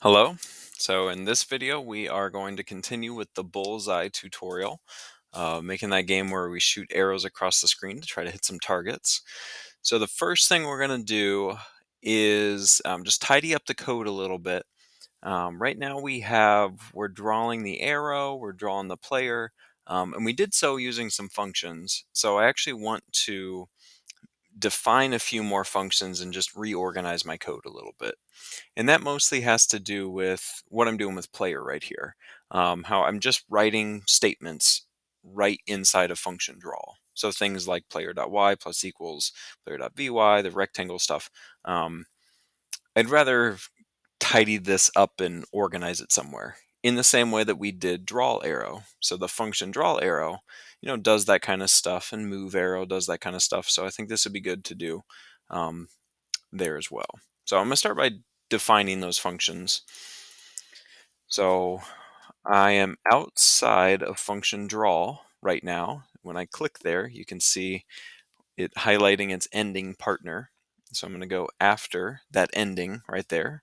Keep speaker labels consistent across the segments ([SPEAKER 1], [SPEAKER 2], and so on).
[SPEAKER 1] Hello. So in this video, we are going to continue with the Bullseye tutorial, making that game where we shoot arrows across the screen to try to hit some targets. So the first thing we're going to do is just tidy up the code a little bit. Right now we're drawing the arrow, we're drawing the player, and we did so using some functions. So I actually want to define a few more functions and just reorganize my code a little bit. And that mostly has to do with what I'm doing with player right here. How I'm just writing statements right inside of function draw. So things like player.y plus equals player.vy, the rectangle stuff. Um, I'd rather tidy this up and organize it somewhere in the same way that we did draw arrow. So the function draw arrow, does that kind of stuff, and move arrow does that kind of stuff. So I think this would be good to do um, there as well. So I'm going to start by defining those functions. So I am outside of function draw right now. When I click there, you can see it highlighting its ending partner. So I'm going to go after that ending right there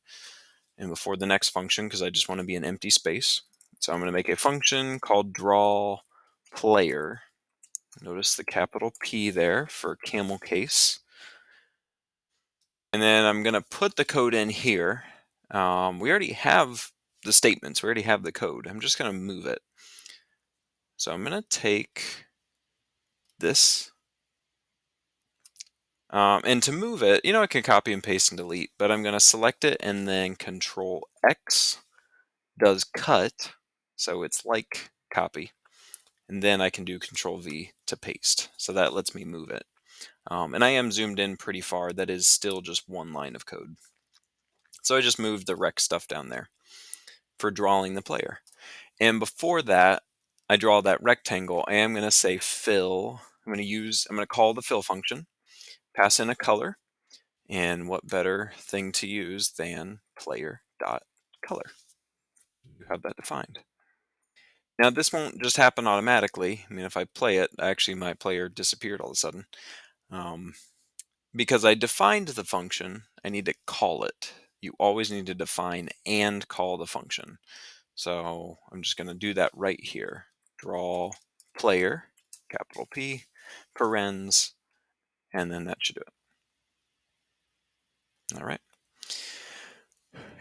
[SPEAKER 1] and before the next function because I just want to be an empty space. So I'm going to make a function called draw player. Notice the capital P there for camel case. And then I'm going to put the code in here. We already have the statements. We already have the code. I'm just going to move it. So I'm going to take this. And to move it, I can copy and paste and delete, but I'm going to select it and then Control X does cut. So it's like copy. And then I can do Control V to paste. So that lets me move it. And I am zoomed in pretty far. That is still just one line of code. So I just moved the rec stuff down there for drawing the player. And before that, I draw that rectangle. I am going to say fill. I'm going to call the fill function, pass in a color, and what better thing to use than player.color. You have that defined. Now this won't just happen automatically. I mean, if I play it, actually my player disappeared all of a sudden. Because I defined the function, I need to call it. You always need to define and call the function. So I'm just going to do that right here. Draw player, capital P, parens, and then that should do it. All right.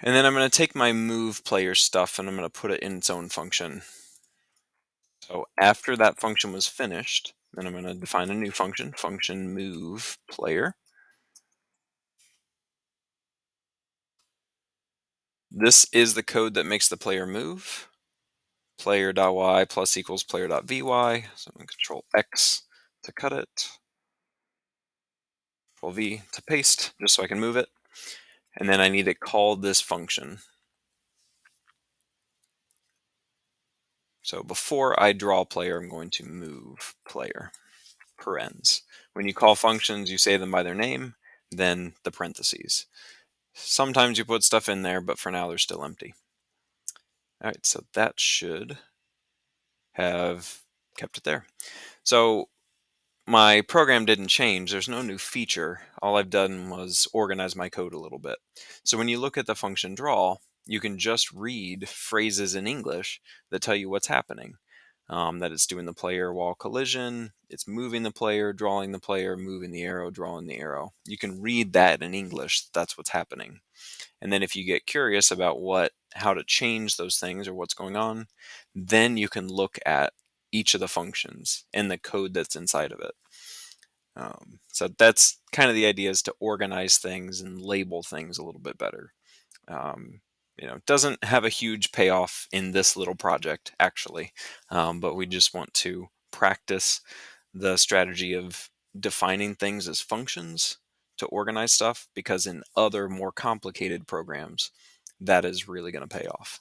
[SPEAKER 1] And then I'm going to take my move player stuff and I'm going to put it in its own function. So after that function was finished, then I'm going to define a new function, function move player. This is the code that makes the player move. Player.y plus equals player.vy. So I'm going to Control X to cut it. Control V to paste, just so I can move it. And then I need to call this function. So before I draw player, I'm going to move player, parens. When you call functions, you say them by their name, then the parentheses. Sometimes you put stuff in there, but for now they're still empty. All right, so that should have kept it there. So my program didn't change. There's no new feature. All I've done was organize my code a little bit. So when you look at the function draw, you can just read phrases in English that tell you what's happening. That it's doing the player while collision, it's moving the player, drawing the player, moving the arrow, drawing the arrow. You can read that in English. That's what's happening. And then if you get curious about how to change those things or what's going on, then you can look at each of the functions and the code that's inside of it. So that's kind of the idea, is to organize things and label things a little bit better. It doesn't have a huge payoff in this little project, actually, but we just want to practice the strategy of defining things as functions to organize stuff, because in other more complicated programs, that is really going to pay off.